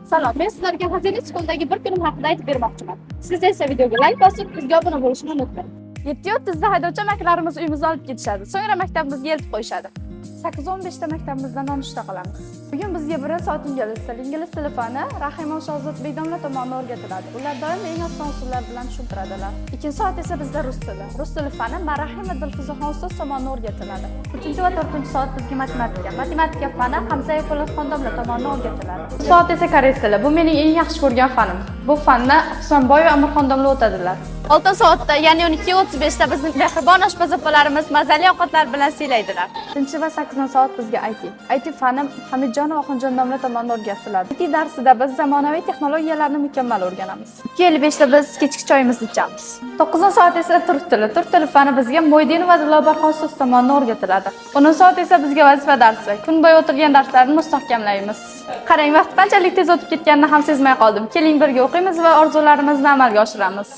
Salom, men sizlarga Xazina School'dagi bir kunim haqida aytib bermoqchiman. Siz esa videoga like bosib, bizga obuna bo'lishni unutmang. 7:30da haydovchi amakilarimiz uyimizga olib ketishadi. So'ngra maktabimizga eltib qo'yishadi. 8:15da maktabimizda nonushta qilamiz. Bugun bizga 1 soat ingliz tili fani Rahimon Shahzod Begdomlar tomonidan o'rgatiladi. Ular doim eng oson usullar bilan tushuntiradilar. 2 soat esa bizda rus tili. Rus tili fani Marahima Dilfuzaxon ustoz tomonidan o'rgatiladi. 3 va 4 soat bizga matematika fani Hamza Po'latxon domla tomonidan o'rgatiladi. 1 soat esa koreys tili. Bu mening eng yaxshi ko'rgan fanim. Bu fanni Husanboy va Amirxon domla o'tadilar. 6 soatda, ya'ni 12:35da bizning mehribon oshpaz opalarimiz mazali ovqatlar bilan siylaydilar. 3 va 8 soat bizga IT fani Hamidjon va Oxunjon domla tomonidan o'rgatiladi. IT darsida biz zamonaviy texnologiyalarni mukammal o'rganamiz. 2:55da biz kechki choyimizni ichamiz. 9 soat esa turk tili fani bizga Mo'ydinov va Dilobarxon ustoz tomonidan o'rgatiladi. 10 soat esa bizga vazifa darsi. Kun bo'yi o'tirgan darslarni mustahkamlaymiz. Qarang, vaqt qanchalik tez o'tib ketganini ham sezmay qoldim. Keling birga o'qiymiz va orzularimizni amalga oshiramiz.